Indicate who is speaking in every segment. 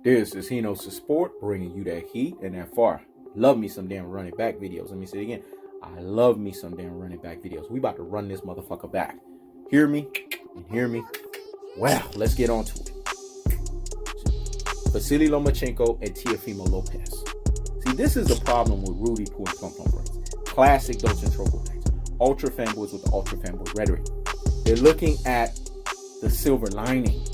Speaker 1: This is Hino's Sport, bringing you that heat and that far. Love me some damn running back videos. Let me say it again. I love me some damn running back videos. We about to run this motherfucker back. Hear me and hear me. Well, let's get on to it. Vasily Lomachenko and Teofimo Lopez. See, this is the problem with Rudy Poo and Plum Plum Brains. Classic Dolce and Troco things. Ultra fanboys with the ultra fanboy rhetoric. They're looking at the silver lining,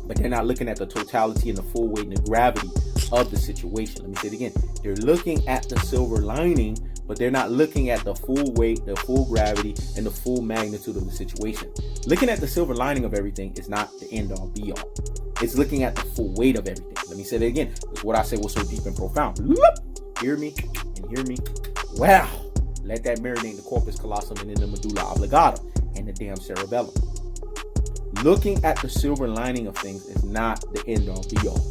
Speaker 1: but they're not looking at the totality and the full weight and the gravity of the situation. Let me say it again. They're looking at the silver lining, but they're not looking at the full weight, the full gravity, and the full magnitude of the situation. Looking at the silver lining of everything is not the end all be all. It's looking at the full weight of everything. Let me say that again. It's what I say was so deep and profound. Hear me and hear me. Wow. Let that marinate in the corpus callosum and in the medulla oblongata and the damn cerebellum. Looking at the silver lining of things is not the end all be all.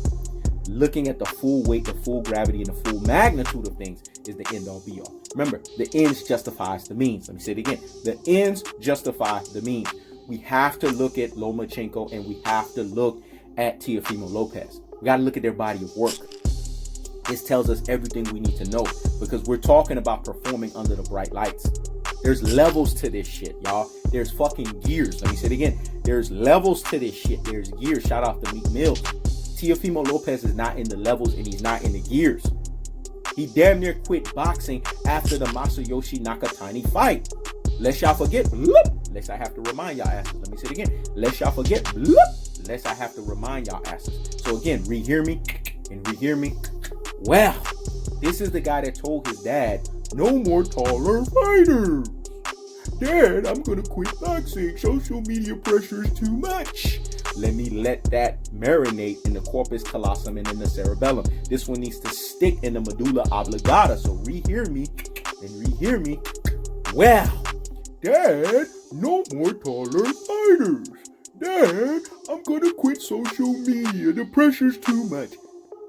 Speaker 1: Looking at the full weight, the full gravity, and the full magnitude of things is the end all be all. Remember, the ends justifies the means. Let me say it again. The ends justify the means. We have to look at Lomachenko and we have to look at Teofimo Lopez. We got to look at their body of work. This tells us everything we need to know because we're talking about performing under the bright lights. There's levels to this shit, y'all. There's fucking gears. Let me say it again. There's levels to this shit. There's gears. Shout out to Meek Mills. Teofimo Lopez is not in the levels and he's not in the gears. He damn near quit boxing after the Masayoshi Nakatani fight. Lest y'all forget, lest I have to remind y'all asses. Let me say it again. Lest y'all forget, lest I have to remind y'all asses. So again, rehear me and rehear me. Well, this is the guy that told his dad, no more taller fighters. Dad, I'm going to quit boxing. Social media pressure is too much. Let me let that marinate in the corpus callosum and in the cerebellum. This one needs to stick in the medulla oblongata. So rehear me and rehear me. Well, Dad, no more taller fighters. Dad, I'm going to quit social media. The pressure's too much.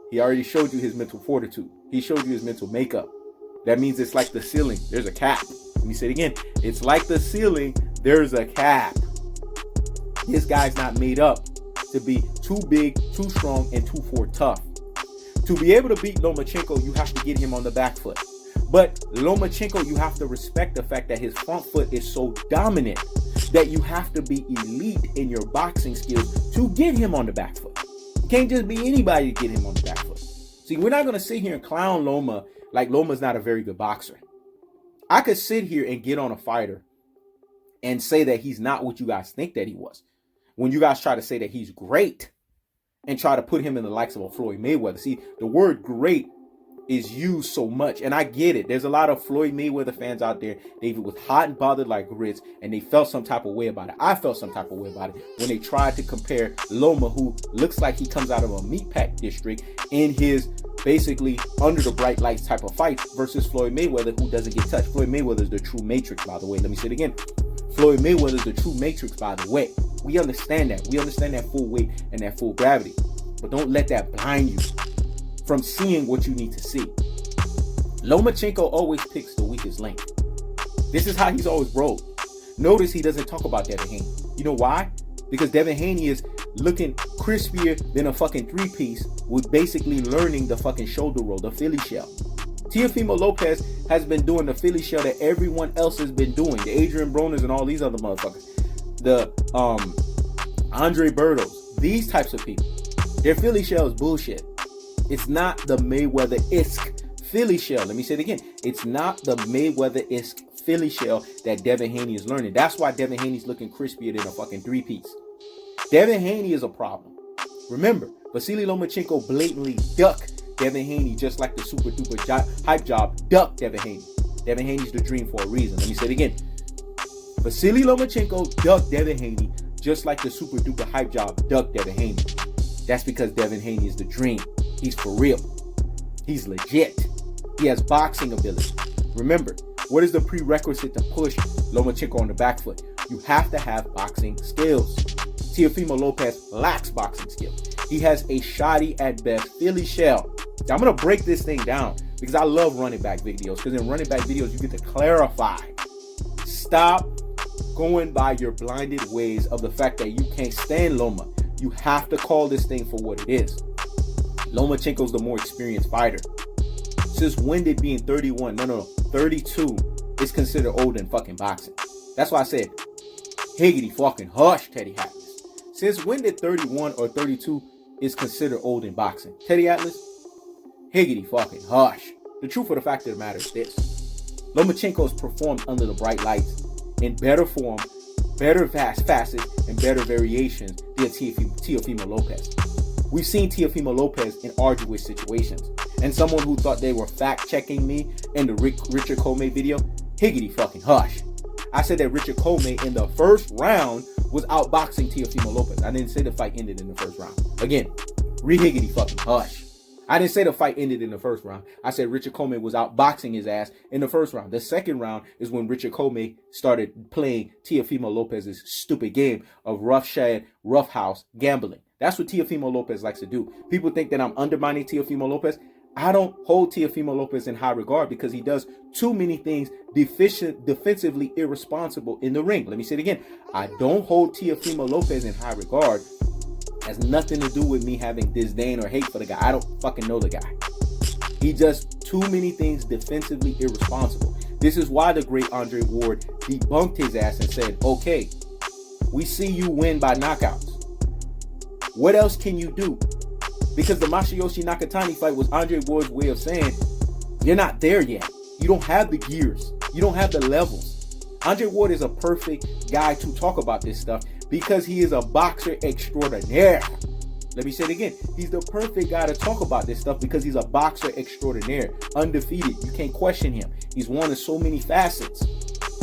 Speaker 1: He already showed you his mental fortitude. He showed you his mental makeup. That means it's like the ceiling. There's a cap. Let me say it again. It's like the ceiling. There's a cap. This guy's not made up to be too big, too strong, and too tough. To be able to beat Lomachenko, you have to get him on the back foot. But Lomachenko, you have to respect the fact that his front foot is so dominant that you have to be elite in your boxing skills to get him on the back foot. You can't just be anybody to get him on the back foot. See, we're not going to sit here and clown Loma like Loma's not a very good boxer. I could sit here and get on a fighter and say that he's not what you guys think that he was. When you guys try to say that he's great and try to put him in the likes of a Floyd Mayweather. See, the word great is used so much, and I get it. There's a lot of Floyd Mayweather fans out there. They was hot and bothered like grits, and they felt some type of way about it. I felt some type of way about it when they tried to compare Loma, who looks like he comes out of a meatpack district, in his basically under the bright lights type of fight versus Floyd Mayweather, who doesn't get touched. Floyd Mayweather is the true matrix, by the way. Let me say it again. Floyd Mayweather is the true matrix, by the way. We understand that. We understand that full weight and that full gravity. But don't let that blind you from seeing what you need to see. Lomachenko always picks the weakest link. This is how he's always rolled. Notice he doesn't talk about Devin Haney. You know why? Because Devin Haney is looking crispier than a fucking three-piece with basically learning the fucking shoulder roll, the Philly shell. Teofimo Lopez has been doing the Philly shell that everyone else has been doing. The Adrian Broners and all these other motherfuckers. The Andre Bertos. These types of people. Their Philly shell is bullshit. It's not the Mayweather-esque Philly shell. Let me say it again. It's not the Mayweather-esque Philly shell that Devin Haney is learning. That's why Devin Haney's looking crispier than a fucking three-piece. Devin Haney is a problem. Remember, Vasily Lomachenko blatantly ducked Devin Haney just like the super duper hype job ducked Devin Haney. Devin Haney's the dream for a reason. Let me say it again. Vasily Lomachenko ducked Devin Haney just like the super duper hype job ducked Devin Haney. That's because Devin Haney is the dream. He's for real. He's legit. He has boxing ability. Remember, what is the prerequisite to push Lomachenko on the back foot? You have to have boxing skills. Teofimo Lopez lacks boxing skills. He has a shoddy at best Philly shell. Now, I'm going to break this thing down because I love running back videos, because in running back videos, you get to clarify. Stop going by your blinded ways of the fact that you can't stand Loma. You have to call this thing for what it is. Lomachenko's the more experienced fighter. Since when did being 31, 32 is considered old in fucking boxing? That's why I said, higgity fucking hush, Teddy Atlas. Since when did 31 or 32 is considered old in boxing? Teddy Atlas, higgity fucking hush. The truth of the fact of the matter is this. Lomachenko has performed under the bright lights in better form, better facets, and better variations than Teofimo Lopez. We've seen Teofimo Lopez in arduous situations. And someone who thought they were fact-checking me in the Richard Comey video, higgity fucking hush. I said that Richard Comey in the first round was outboxing Teofimo Lopez. I didn't say the fight ended in the first round. Again, higgity fucking hush. I didn't say the fight ended in the first round. I said Richard Comey was outboxing his ass in the first round. The second round is when Richard Comey started playing Teofimo Lopez's stupid game of roughhouse gambling. That's what Teofimo Lopez likes to do. People think that I'm undermining Teofimo Lopez. I don't hold Teofimo Lopez in high regard because he does too many things defensively irresponsible in the ring. Let me say it again. I don't hold Teofimo Lopez in high regard. Has nothing to do with me having disdain or hate for the guy. I don't fucking know the guy. He does too many things defensively irresponsible. This is why the great Andre Ward debunked his ass and said, okay, we see you win by knockouts. What else can you do? Because the Masayoshi Nakatani fight was Andre Ward's way of saying, you're not there yet. You don't have the gears. You don't have the levels. Andre Ward is a perfect guy to talk about this stuff because he is a boxer extraordinaire. Let me say it again. He's the perfect guy to talk about this stuff because he's a boxer extraordinaire. Undefeated. You can't question him. He's won in so many facets.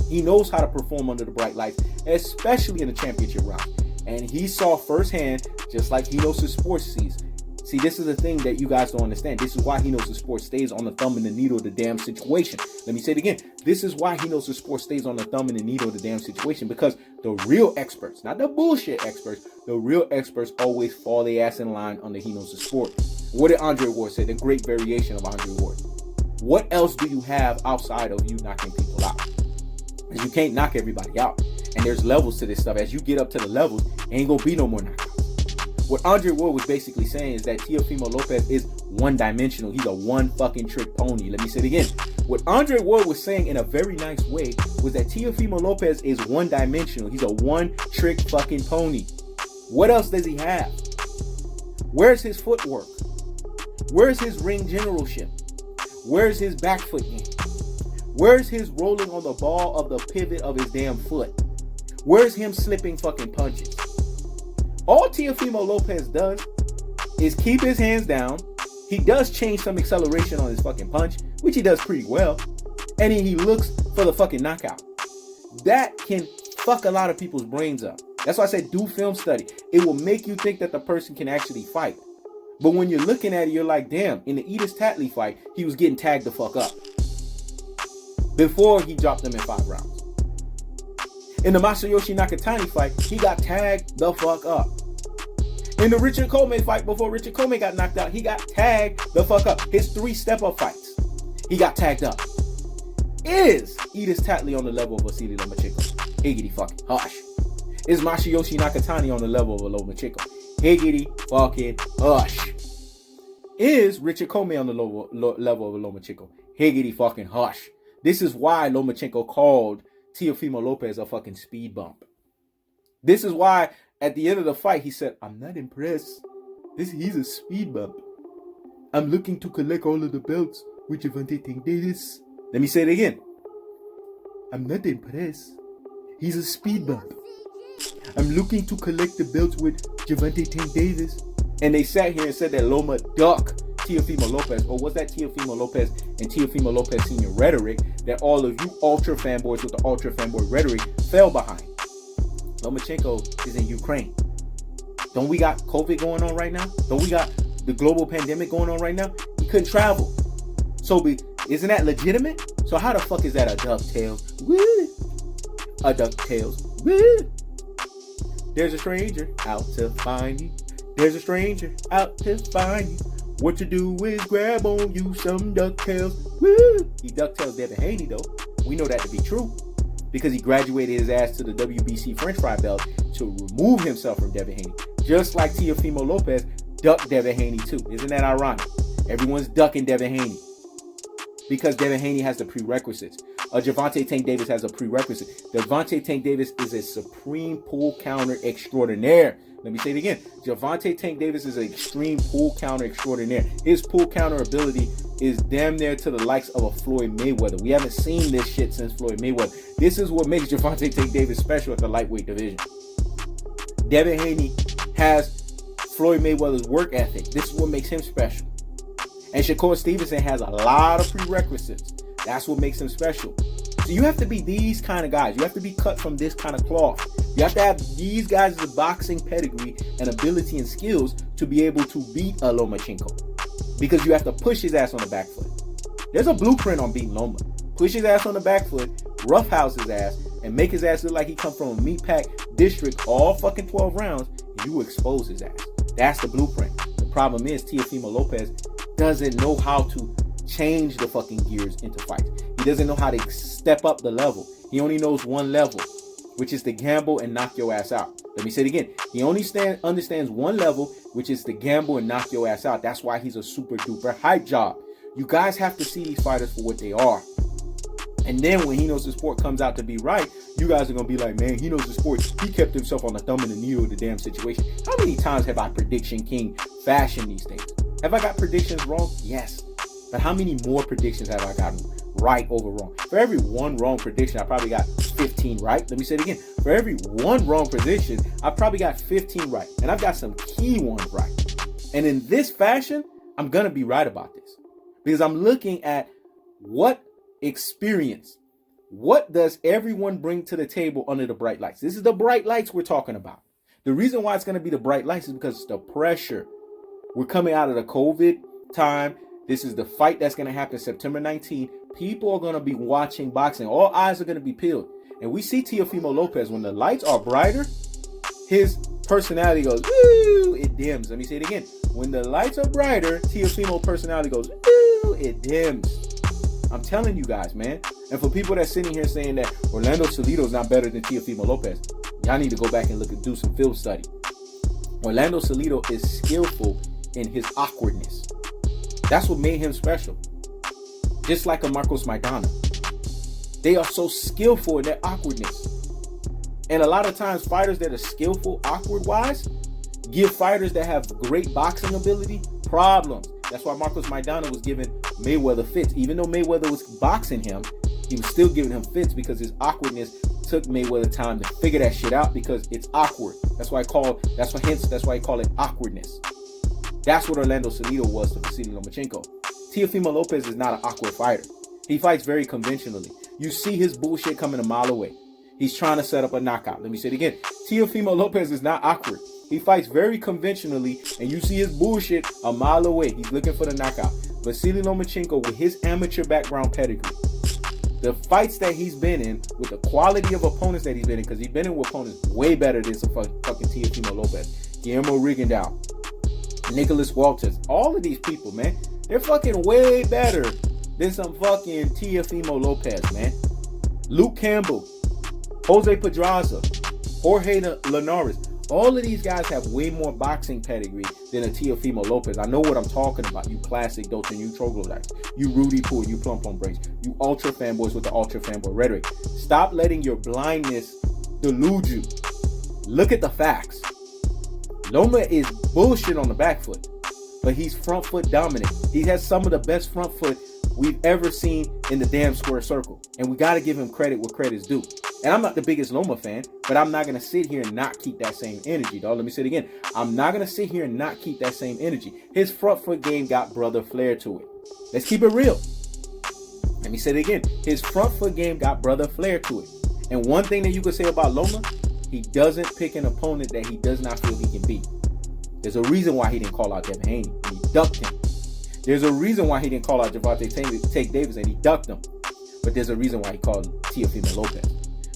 Speaker 1: He knows how to perform under the bright lights, especially in the championship round. And he saw firsthand, just like he knows his sports sees. See, this is the thing that you guys don't understand. This is why he knows the sport stays on the thumb and the needle of the damn situation. Let me say it again. This is why he knows the sport stays on the thumb and the needle of the damn situation. Because the real experts, not the bullshit experts, the real experts always fall their ass in line under he knows the sport. What did Andre Ward say? The great variation of Andre Ward. What else do you have outside of you knocking people out? Because you can't knock everybody out. And there's levels to this stuff. As you get up to the levels, ain't gonna be no more knockouts. What Andre Ward was basically saying is that Teofimo Lopez is one-dimensional. He's a one-fucking trick pony. Let me say it again. What Andre Ward was saying in a very nice way was that Teofimo Lopez is one-dimensional. He's a one-trick fucking pony. What else does he have? Where's his footwork? Where's his ring generalship? Where's his back foot game? Where's his rolling on the ball of the pivot of his damn foot? Where's him slipping fucking punches? All Teofimo Lopez does is keep his hands down. He does change some acceleration on his fucking punch, which he does pretty well. And then he looks for the fucking knockout. That can fuck a lot of people's brains up. That's why I said do film study. It will make you think that the person can actually fight. But when you're looking at it, you're like, damn, in the Edis Tatley fight, he was getting tagged the fuck up. Before he dropped him in 5 rounds. In the Masayoshi Nakatani fight, he got tagged the fuck up. In the Richard Comey fight, before Richard Comey got knocked out, he got tagged the fuck up. His 3 step-up fights, he got tagged up. Is Edis Tatley on the level of Vasily Lomachenko? Higgity fucking hush. Is Masayoshi Nakatani on the level of a Lomachenko? Higgity fucking hush. Is Richard Comey on the level of a Lomachenko? Higgity fucking hush. This is why Lomachenko called Teofimo Lopez a fucking speed bump. This is why at the end of the fight he said, I'm not impressed. He's a speed bump. I'm looking to collect all of the belts with Gervonta Tank Davis. Let me say it again. I'm not impressed. He's a speed bump. I'm looking to collect the belts with Gervonta Tank Davis. And they sat here and said that Loma ducked Teofimo Lopez, or was that Teofimo Lopez and Teofimo Lopez Sr. rhetoric that all of you ultra fanboys with the ultra fanboy rhetoric fell behind? Lomachenko is in Ukraine. Don't we got COVID going on right now? Don't we got the global pandemic going on right now? He couldn't travel. So isn't that legitimate? So how the fuck is that a DuckTales? Woo! A DuckTales. Woo! There's a stranger out to find you. There's a stranger out to find you. What you do is grab on you some DuckTales. Woo! He DuckTales Devin Haney though. We know that to be true because he graduated his ass to the WBC French fry belt to remove himself from Devin Haney. Just like Teofimo Lopez duck Devin Haney too. Isn't that ironic? Everyone's ducking Devin Haney because Devin Haney has the prerequisites. Gervonta Tank Davis has a prerequisite. Gervonta Tank Davis is a supreme pull counter extraordinaire. Let me say it again. Gervonta Tank Davis is an extreme pull counter extraordinaire. His pull counter ability is damn near to the likes of a Floyd Mayweather. We haven't seen this shit since Floyd Mayweather. This is what makes Gervonta Tank Davis special at the lightweight division. Devin Haney has Floyd Mayweather's work ethic. This is what makes him special. And Shakur Stevenson has a lot of prerequisites. That's what makes him special. So you have to be these kind of guys. You have to be cut from this kind of cloth. You have to have these guys' boxing pedigree and ability and skills to be able to beat a Lomachenko. Because you have to push his ass on the back foot. There's a blueprint on beating Loma. Push his ass on the back foot, roughhouse his ass, and make his ass look like he come from a meat pack district all fucking 12 rounds, and you expose his ass. That's the blueprint. The problem is Teofimo Lopez doesn't know how to change the fucking gears into fights. He doesn't know how to step up the level. He only knows one level, which is to gamble and knock your ass out. Let me say it again. He only understands one level, which is to gamble and knock your ass out. That's why he's a super duper hype job. You guys have to see these fighters for what they are. And then when he knows the sport comes out to be right, you guys are going to be like, man, he knows the sport. He kept himself on the thumb and the needle of the damn situation. How many times have I prediction king fashioned these things? Have I got predictions wrong? Yes. But how many more predictions have I gotten right over wrong? For every one wrong prediction, I probably got 15 right. Let me say it again. For every one wrong prediction, I probably got 15 right. And I've got some key ones right. And in this fashion, I'm going to be right about this. Because I'm looking at what experience, what does everyone bring to the table under the bright lights? This is the bright lights we're talking about. The reason why it's going to be the bright lights is because it's the pressure. We're coming out of the COVID time. This is the fight that's going to happen September 19th. People are going to be watching boxing. All eyes are going to be peeled. And we see Teofimo Lopez, when the lights are brighter, his personality goes, woo, it dims. Let me say it again. When the lights are brighter, Teofimo personality goes, woo, it dims. I'm telling you guys, man. And for people that's sitting here saying that Orlando Salido is not better than Teofimo Lopez, y'all need to go back and do some film study. Orlando Salido is skillful in his awkwardness. That's what made him special. Just like a Marcos Maidana. They are so skillful in their awkwardness. And a lot of times fighters that are skillful awkward-wise give fighters that have great boxing ability problems. That's why Marcos Maidana was giving Mayweather fits. Even though Mayweather was boxing him, he was still giving him fits because his awkwardness took Mayweather time to figure that shit out because it's awkward. That's why I call it awkwardness. That's what Orlando Salido was to Vasily Lomachenko. Teofimo Lopez is not an awkward fighter. He fights very conventionally. You see his bullshit coming a mile away. He's trying to set up a knockout. Let me say it again. Teofimo Lopez is not awkward. He fights very conventionally, and you see his bullshit a mile away. He's looking for the knockout. Vasily Lomachenko, with his amateur background pedigree, the fights that he's been in, with the quality of opponents that he's been in, because he's been in with opponents way better than some fucking Teofimo Lopez, Guillermo Rigondeaux, Nicholas Walters, all of these people, man, they're fucking way better than some fucking Teofimo Lopez, man. Luke Campbell, Jose Pedraza, Jorge Linares, all of these guys have way more boxing pedigree than a Teofimo Lopez. I know what I'm talking about, you classic Dolce, you troglodytes, you Rudy Pool, you plum plum brains, you ultra fanboys with the ultra fanboy rhetoric. Stop letting your blindness delude you. Look at the facts. Loma is bullshit on the back foot, but he's front foot dominant. He has some of the best front foot we've ever seen in the damn square circle. And we got to give him credit where credit's due. And I'm not the biggest Loma fan, but I'm not going to sit here and not keep that same energy, dog. Let me say it again. I'm not going to sit here and not keep that same energy. His front foot game got brother flair to it. Let's keep it real. Let me say it again. His front foot game got brother flair to it. And one thing that you could say about Loma, he doesn't pick an opponent that he does not feel he can beat. There's a reason why he didn't call out Devin Haney and he ducked him. There's a reason why he didn't call out Gervonta Tank Davis and he ducked him. But there's a reason why he called Teofimo Lopez.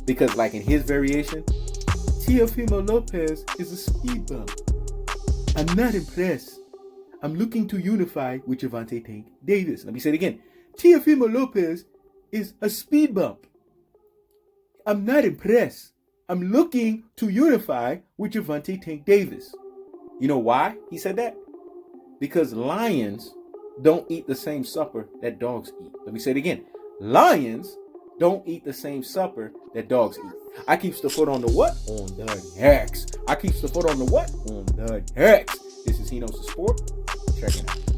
Speaker 1: Because like in his variation, Teofimo Lopez is a speed bump. I'm not impressed. I'm looking to unify with Gervonta Tank Davis. Let me say it again. Teofimo Lopez is a speed bump. I'm not impressed. I'm looking to unify with Gervonta Tank Davis. You know why he said that? Because lions don't eat the same supper that dogs eat. Let me say it again. Lions don't eat the same supper that dogs eat. I keeps the foot on the what? On the next. I keeps the foot on the what? On the next. This is He Knows the Sport. Check it out.